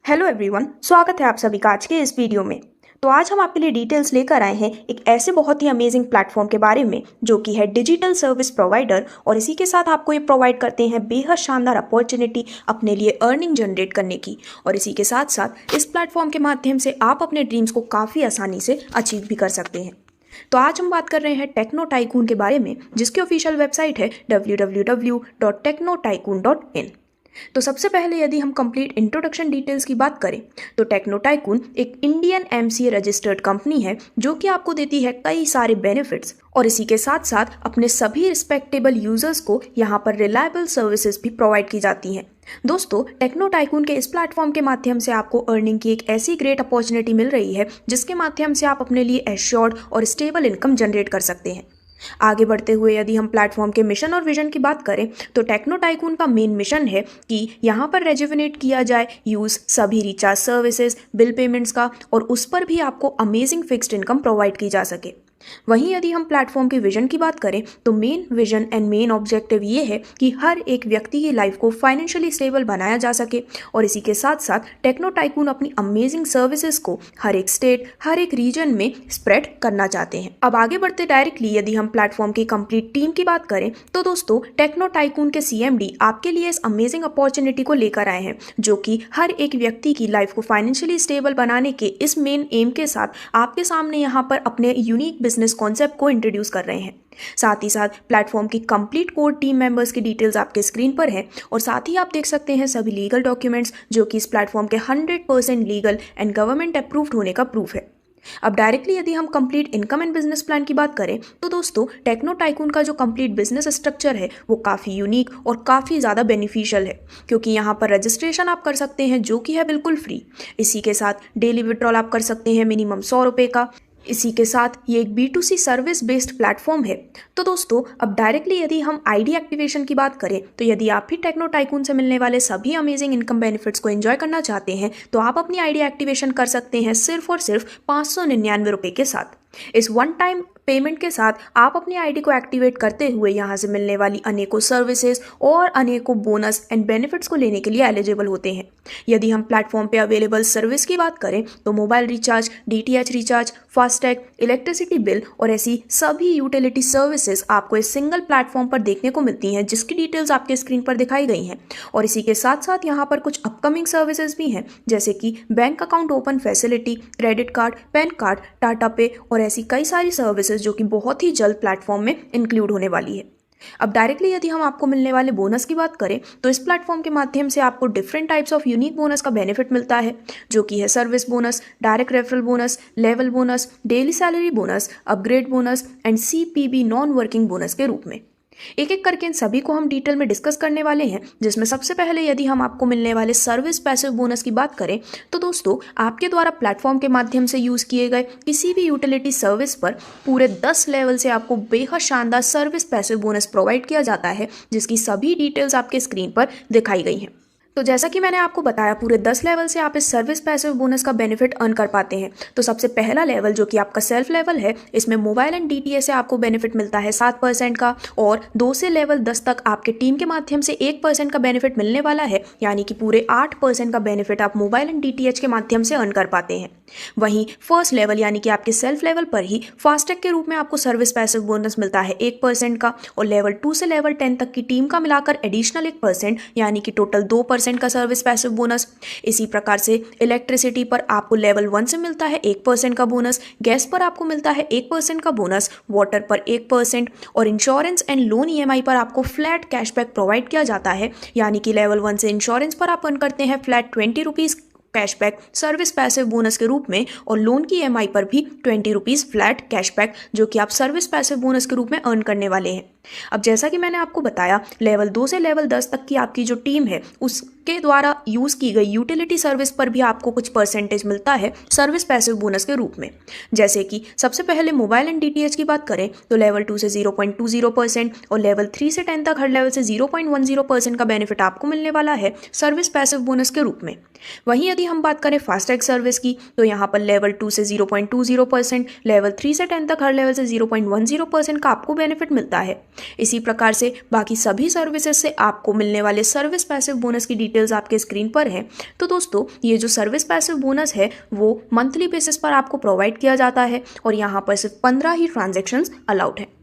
Hello everyone, स्वागत है आप सभी का आज के इस वीडियो में। तो आज हम आपके लिए डिटेल्स लेकर आए हैं एक ऐसे बहुत ही अमेजिंग प्लेटफॉर्म के बारे में जो कि है डिजिटल सर्विस प्रोवाइडर, और इसी के साथ आपको ये प्रोवाइड करते हैं बेहद शानदार अपॉर्चुनिटी अपने लिए अर्निंग जनरेट करने की। और इसी के साथ साथ इस प्लेटफॉर्म के माध्यम से आप अपने ड्रीम्स को काफ़ी आसानी से अचीव भी कर सकते हैं। तो आज हम बात कर रहे हैं टेक्नो टाइकून के बारे में, जिसकी ऑफिशियल वेबसाइट है www.technotycoon.in। तो सबसे पहले यदि हम कंप्लीट इंट्रोडक्शन डिटेल्स की बात करें तो टेक्नो टाइकून एक इंडियन एमसीए रजिस्टर्ड कंपनी है जो कि आपको देती है कई सारे बेनिफिट्स, और इसी के साथ साथ अपने सभी रिस्पेक्टेबल यूजर्स को यहाँ पर रिलायबल सर्विसेज भी प्रोवाइड की जाती हैं। दोस्तों, टेक्नो टाइकून के इस प्लेटफॉर्म के माध्यम से आपको अर्निंग की एक ऐसी ग्रेट अपॉर्चुनिटी मिल रही है जिसके माध्यम से आप अपने लिए एश्योर्ड और स्टेबल इनकम जनरेट कर सकते हैं। आगे बढ़ते हुए यदि हम प्लेटफॉर्म के मिशन और विजन की बात करें तो टेक्नो टाइकून का मेन मिशन है कि यहाँ पर रेजुविनेट किया जाए यूज़ सभी रिचार्ज सर्विसेज, बिल पेमेंट्स का, और उस पर भी आपको अमेजिंग फिक्स्ड इनकम प्रोवाइड की जा सके। वहीं यदि हम प्लेटफॉर्म के विजन की बात करें तो main vision and main objective ये है कि हर एक व्यक्ति की लाइफ को फाइनेंशियली स्टेबल बनाया जा सके, और इसी के साथ साथ टेक्नो टाइकून अपनी अमेजिंग सर्विसेज को हर एक स्टेट, हर एक रीजन में स्प्रेड करना चाहते हैं। अब आगे बढ़ते डायरेक्टली यदि हम प्लेटफॉर्म की कंप्लीट टीम की बात करें तो दोस्तों, टेक्नो टाइकून के CMD आपके लिए इस अमेजिंग अपॉर्चुनिटी को लेकर आए हैं जो कि हर एक व्यक्ति की लाइफ को फाइनेंशियली स्टेबल बनाने के इस मेन एम के साथ आपके सामने यहाँ पर अपने यूनिक बिजनेस कॉन्सेप्ट को इंट्रोड्यूस कर रहे हैं। साथ ही साथ प्लेटफॉर्म की कंप्लीट कोर टीम मेंबर्स की डिटेल्स आपके स्क्रीन पर है, और साथ ही आप देख सकते हैं सभी लीगल डॉक्यूमेंट्स जो कि इस प्लेटफॉर्म के 100% लीगल एंड गवर्नमेंट अप्रूव्ड होने का प्रूफ है। अब डायरेक्टली यदि हम complete income and business plan की बात करें तो दोस्तों, टेक्नो टाइकून का जो कंप्लीट बिजनेस स्ट्रक्चर है वो काफ़ी यूनिक और काफ़ी ज़्यादा बेनिफिशियल है, क्योंकि यहाँ पर रजिस्ट्रेशन आप कर सकते हैं जो कि है बिल्कुल फ्री। इसी के साथ डेली विड्रॉल आप कर सकते हैं मिनिमम 100 रुपये का। इसी के साथ ये एक B2C सर्विस बेस्ड प्लेटफॉर्म है। तो दोस्तों, अब डायरेक्टली यदि हम आईडी एक्टिवेशन की बात करें तो यदि आप भी टेक्नो टाइकून से मिलने वाले सभी अमेजिंग इनकम बेनिफिट्स को एंजॉय करना चाहते हैं तो आप अपनी आईडी एक्टिवेशन कर सकते हैं सिर्फ और सिर्फ 599 रुपये के साथ। इस वन टाइम पेमेंट के साथ आप अपनी आईडी को एक्टिवेट करते हुए यहाँ से मिलने वाली अनेकों सर्विसेज और अनेकों बोनस एंड बेनिफिट्स को लेने के लिए एलिजिबल होते हैं। यदि हम प्लेटफॉर्म पे अवेलेबल सर्विस की बात करें तो mobile recharge, DTH recharge, FASTag, electricity bill और ऐसी सभी यूटिलिटी सर्विसेज आपको इस सिंगल प्लेटफॉर्म पर देखने को मिलती हैं, जिसकी डिटेल्स आपके स्क्रीन पर दिखाई गई हैं। और इसी के साथ साथ यहाँ पर कुछ अपकमिंग सर्विसेज भी हैं, जैसे कि bank account open facility, credit card, pan card, Tata पे और ऐसी कई सारी सर्विसेज जो कि बहुत ही जल्द प्लेटफॉर्म में इंक्लूड होने वाली है। अब डायरेक्टली यदि हम आपको मिलने वाले बोनस की बात करें तो इस प्लेटफॉर्म के माध्यम से आपको different types of unique bonus का बेनिफिट मिलता है, जो कि है service bonus, direct referral bonus, level bonus, daily salary bonus, upgrade bonus and CPB non working bonus के रूप में। एक एक करके इन सभी को हम डिटेल में डिस्कस करने वाले हैं, जिसमें सबसे पहले यदि हम आपको मिलने वाले सर्विस पैसिव बोनस की बात करें तो दोस्तों, आपके द्वारा प्लेटफॉर्म के माध्यम से यूज़ किए गए किसी भी यूटिलिटी सर्विस पर पूरे 10 लेवल से आपको बेहद शानदार सर्विस पैसिव बोनस प्रोवाइड किया जाता है, जिसकी सभी डिटेल्स आपके स्क्रीन पर दिखाई गई हैं। तो जैसा कि मैंने आपको बताया, पूरे 10 लेवल से आप इस सर्विस पैसिव बोनस का बेनिफिट अर्न कर पाते हैं। तो सबसे पहला लेवल जो कि आपका सेल्फ लेवल है, इसमें मोबाइल एंड DTH से आपको बेनिफिट मिलता है 7% का, और 2 से लेवल 10 तक आपके टीम के माध्यम से 1% का बेनिफिट मिलने वाला है, यानी कि पूरे 8% का बेनिफिट आप मोबाइल एंड DTH के माध्यम से अर्न कर पाते हैं। वहीं फर्स्ट लेवल यानी कि आपके सेल्फ लेवल पर ही फास्टैग के रूप में आपको सर्विस पैसिव बोनस मिलता है 1% का, और लेवल 2 से लेवल 10 तक की टीम का मिलाकर एडिशनल 1% यानी कि टोटल 2% का सर्विस पैसिव बोनस। इसी प्रकार से इलेक्ट्रिसिटी पर आपको लेवल 1 से मिलता है 1% का बोनस, गैस पर आपको मिलता है 1% का बोनस, वाटर पर 1%, और इंश्योरेंस एंड लोन EMI पर आपको फ्लैट कैशबैक प्रोवाइड किया जाता है, यानी कि लेवल 1 से इंश्योरेंस पर आप अर्न करते हैं flat 20 rupees cashback service passive bonus के रूप में, और लोन की EMI पर भी 20 रुपीज़ फ्लैट कैशबैक जो कि आप सर्विस पैसिव बोनस के रूप में अर्न करने वाले हैं। अब जैसा कि मैंने आपको बताया, लेवल 2 से लेवल 10 तक की आपकी जो टीम है उसके द्वारा यूज़ की गई यूटिलिटी सर्विस पर भी आपको कुछ परसेंटेज मिलता है सर्विस पैसिव बोनस के रूप में। जैसे कि सबसे पहले मोबाइल एंड DTH की बात करें तो लेवल 2 से 0.20% और लेवल 3 से 10 तक हर लेवल से 0.10% का बेनिफिट आपको मिलने वाला है सर्विस पैसिव बोनस के रूप में। वहीं यदि हम बात करें फास्टैग सर्विस की तो यहाँ पर लेवल 2 से 0.20%, लेवल 3 से 10 तक हर लेवल से 0.10% का आपको बेनिफिट मिलता है। इसी प्रकार से बाकी सभी सर्विसेज से आपको मिलने वाले सर्विस पैसिव बोनस की डिटेल्स आपके स्क्रीन पर है। तो दोस्तों ये जो सर्विस पैसिव बोनस है वो मंथली बेसिस पर आपको प्रोवाइड किया जाता है और यहाँ पर सिर्फ 15 ही ट्रांजैक्शंस अलाउड है।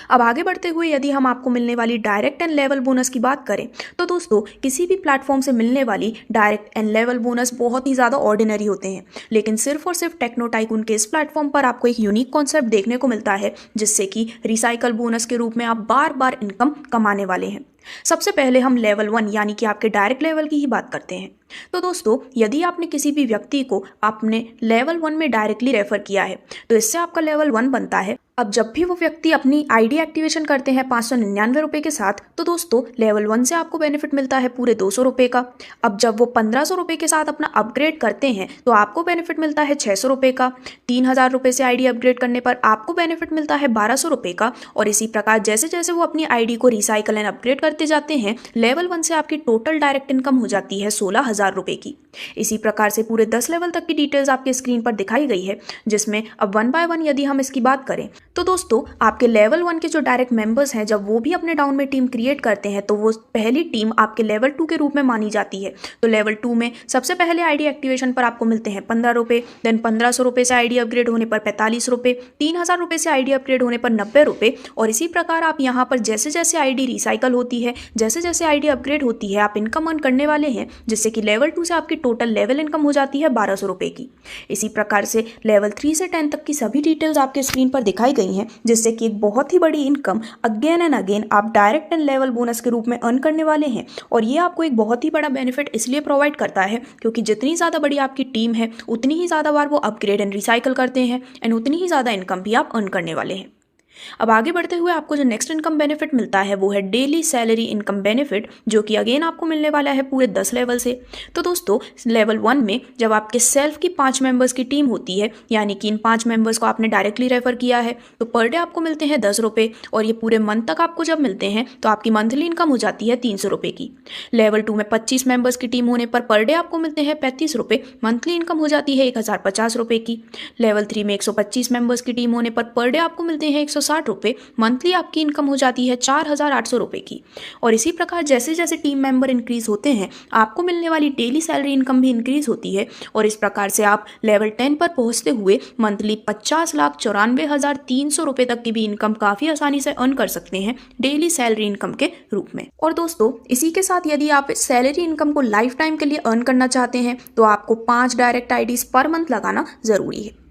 अब आगे बढ़ते हुए यदि हम आपको मिलने वाली डायरेक्ट एंड लेवल बोनस की बात करें तो दोस्तों किसी भी प्लेटफॉर्म से मिलने वाली डायरेक्ट एंड लेवल बोनस बहुत ही ज़्यादा ऑर्डिनरी होते हैं, लेकिन सिर्फ और सिर्फ टेक्नो टाइकून के इस प्लेटफॉर्म पर आपको एक यूनिक कॉन्सेप्ट देखने को मिलता है जिससे कि रिसाइकल बोनस के रूप में आप बार बार इनकम कमाने वाले हैं। सबसे पहले हम लेवल 1 यानी कि आपके डायरेक्ट लेवल की ही बात करते हैं। तो दोस्तों यदि आपने किसी भी व्यक्ति को आपने लेवल 1 में डायरेक्टली रेफर किया है तो इससे आपका लेवल 1 बनता है। अब जब भी वो व्यक्ति अपनी आईडी एक्टिवेशन करते हैं 599 रुपये के साथ तो दोस्तों लेवल 1 से आपको बेनिफिट मिलता है पूरे 200 रुपये का। अब जब वो 1500 रुपये के साथ अपना अपग्रेड करते हैं तो आपको बेनिफिट मिलता है 600 रुपये का। 3000 रुपये से आईडी अपग्रेड करने पर आपको बेनिफिट मिलता है 1200 रुपये का। और इसी प्रकार जैसे जैसे वो अपनी आईडी को रिसाइकल एंड अपग्रेड करते जाते हैं लेवल 1 से आपकी टोटल डायरेक्ट इनकम हो जाती है 16,000 रुपये की। इसी प्रकार से पूरे 10 लेवल तक की डिटेल्स आपके स्क्रीन पर दिखाई गई है, जिसमें अब 1 बाय 1 यदि हम इसकी बात करें तो दोस्तों आपके लेवल 1 के जो डायरेक्ट मेंबर्स हैं जब वो भी अपने डाउन में टीम क्रिएट करते हैं तो वो पहली टीम आपके लेवल 2 के रूप में मानी जाती है। तो लेवल 2 में सबसे पहले आईडी एक्टिवेशन पर आपको मिलते हैं 15 रुपये, देन 1500 रुपये से आईडी अपग्रेड होने पर 45 रुपये, 3000 रुपये से आईडी अपग्रेड होने पर 90 रुपये। और इसी प्रकार आप यहाँ पर जैसे जैसे आईडी रिसाइकल होती है, जैसे जैसे आईडी अपग्रेड होती है, आप इनकम अर्न करने वाले हैं, जिससे कि लेवल 2 से आपकी टोटल लेवल इनकम हो जाती है 1200 रुपये की। इसी प्रकार से लेवल 3 से 10 तक की सभी डिटेल्स आपके स्क्रीन पर दिखाई गई हैं, जिससे कि एक बहुत ही बड़ी इनकम अगेन एंड अगेन आप डायरेक्ट एंड लेवल बोनस के रूप में अर्न करने वाले हैं। और ये आपको एक बहुत ही बड़ा बेनिफिट इसलिए प्रोवाइड करता है क्योंकि जितनी ज़्यादा बड़ी आपकी टीम है उतनी ही ज़्यादा बार वो अपग्रेड एंड रिसाइकल करते हैं एंड उतनी ही ज़्यादा इनकम भी आप अर्न करने वाले हैं। अब आगे बढ़ते हुए आपको जो नेक्स्ट इनकम बेनिफिट मिलता है वो है डेली सैलरी इनकम बेनिफिट, जो कि अगेन आपको मिलने वाला है पूरे 10 लेवल से। तो दोस्तों लेवल 1 में जब आपके सेल्फ की 5 मेंबर्स की टीम होती है, यानी कि इन 5 मेंबर्स को आपने डायरेक्टली रेफर किया है, तो पर डे आपको मिलते हैं 10 रुपये और ये पूरे मंथ तक आपको जब मिलते हैं तो आपकी मंथली इनकम हो जाती है 300 रुपये की। लेवल 2 में 25 मेंबर्स की टीम होने पर डे आपको मिलते हैं 35 रुपये, मंथली इनकम हो जाती है 1050 रुपये की। लेवल 3 में 125 मेंबर्स की टीम होने पर डे आपको मिलते हैं 160 रुपये, मंथली आपकी इनकम हो जाती है 4800 रुपये की। और इसी प्रकार जैसे जैसे टीम मेंबर इंक्रीज होते हैं आपको मिलने वाली डेली सैलरी इनकम भी इंक्रीज होती है और इस प्रकार से आप लेवल 10 पर पहुंचते हुए मंथली 50,94,300 रुपये तक की भी इनकम काफ़ी आसानी से अर्न कर सकते हैं डेली सैलरी इनकम के रूप में। और दोस्तों इसी के साथ यदि आप सैलरी इनकम को लाइफ टाइम के लिए अर्न करना चाहते हैं तो आपको 5 डायरेक्ट आईडीज पर मंथ लगाना ज़रूरी है।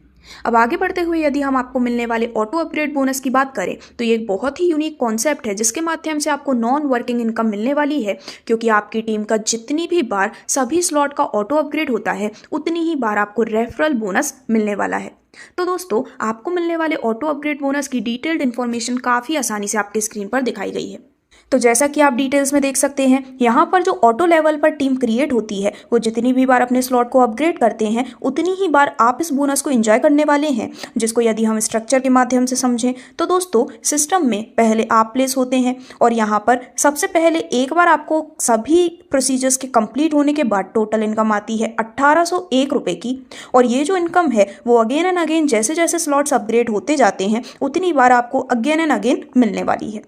अब आगे बढ़ते हुए यदि हम आपको मिलने वाले ऑटो अपग्रेड बोनस की बात करें तो ये एक बहुत ही यूनिक कॉन्सेप्ट है जिसके माध्यम से आपको नॉन वर्किंग इनकम मिलने वाली है, क्योंकि आपकी टीम का जितनी भी बार सभी स्लॉट का ऑटो अपग्रेड होता है उतनी ही बार आपको रेफरल बोनस मिलने वाला है। तो दोस्तों आपको मिलने वाले ऑटो अपग्रेड बोनस की डिटेल्ड इन्फॉर्मेशन काफ़ी आसानी से आपके स्क्रीन पर दिखाई गई है। तो जैसा कि आप डिटेल्स में देख सकते हैं यहाँ पर जो ऑटो लेवल पर टीम क्रिएट होती है वो जितनी भी बार अपने स्लॉट को अपग्रेड करते हैं उतनी ही बार आप इस बोनस को एंजॉय करने वाले हैं, जिसको यदि हम स्ट्रक्चर के माध्यम से समझें तो दोस्तों सिस्टम में पहले आप प्लेस होते हैं और यहाँ पर सबसे पहले एक बार आपको सभी प्रोसीजर्स के कंप्लीट होने के बाद टोटल इनकम आती है 1801 रुपये की। और ये जो इनकम है वो अगेन एंड अगेन जैसे जैसे स्लॉट्स अपग्रेड होते जाते हैं उतनी बार आपको अगेन एंड अगेन मिलने वाली है।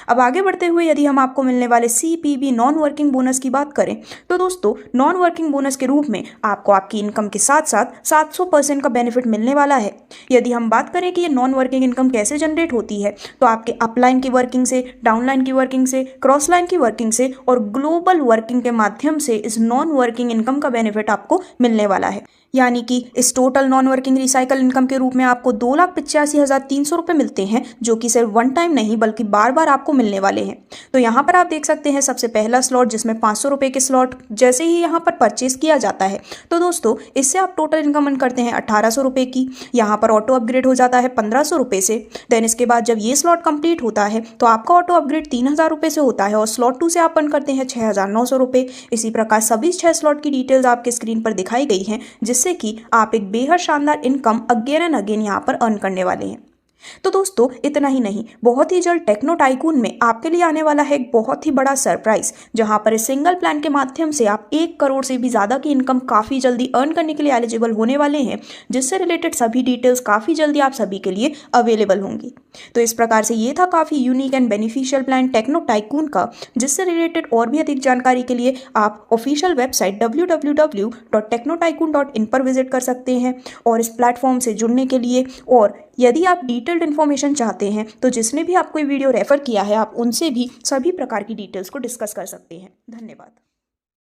अब आगे बढ़ते हुए यदि हम आपको मिलने वाले CPB नॉन वर्किंग बोनस की बात करें तो दोस्तों नॉन वर्किंग बोनस के रूप में आपको आपकी इनकम के साथ साथ 700% का बेनिफिट मिलने वाला है। यदि हम बात करें कि ये नॉन वर्किंग इनकम कैसे जनरेट होती है तो आपके अपलाइन की वर्किंग से, डाउनलाइन की वर्किंग से, क्रॉस लाइन की वर्किंग से और ग्लोबल वर्किंग के माध्यम से इस नॉन वर्किंग इनकम का बेनिफिट आपको मिलने वाला है। यानी कि इस total non working recycle income के रूप में आपको 2,85,300 रुपये मिलते हैं, जो कि सिर्फ वन टाइम नहीं बल्कि बार बार आपको मिलने वाले हैं। तो यहाँ पर आप देख सकते हैं सबसे पहला स्लॉट जिसमें 500 रुपये के स्लॉट जैसे ही यहाँ पर परचेज किया जाता है तो दोस्तों इससे आप टोटल इनकम अर्न करते हैं 1800 रुपये की। यहाँ पर ऑटो अपग्रेड हो जाता है 1500 रुपये से। देन इसके बाद जब ये स्लॉट कंप्लीट होता है तो आपका ऑटो अपग्रेड 3000 रुपये से होता है और स्लॉट 2 से आप अर्न करते हैं 6,900 रुपये। इसी प्रकार सभी 6 स्लॉट की डिटेल्स आपके स्क्रीन पर दिखाई गई हैं, जिससे कि आप एक बेहद शानदार इनकम अगेन एंड अगेन यहाँ पर अर्न करने वाले हैं। तो दोस्तों इतना ही नहीं, बहुत ही जल्द टेक्नो टाइकून में आपके लिए आने वाला है एक बहुत ही बड़ा सरप्राइज, जहां पर इस सिंगल प्लान के माध्यम से आप 1 करोड़ से भी ज़्यादा की इनकम काफ़ी जल्दी अर्न करने के लिए एलिजिबल होने वाले हैं, जिससे रिलेटेड सभी डिटेल्स काफ़ी जल्दी आप सभी के लिए अवेलेबल होंगी। तो इस प्रकार से ये था काफ़ी unique and beneficial plan techno tycoon का, जिससे रिलेटेड और भी अधिक जानकारी के लिए आप ऑफिशियल वेबसाइट www.technotycoon.in पर विजिट कर सकते हैं और इस प्लेटफॉर्म से जुड़ने के लिए। और यदि आप डिटेल्ड इन्फॉर्मेशन चाहते हैं तो जिसने भी आपको ये वीडियो रेफर किया है, आप उनसे भी सभी प्रकार की डिटेल्स को डिस्कस कर सकते हैं। धन्यवाद।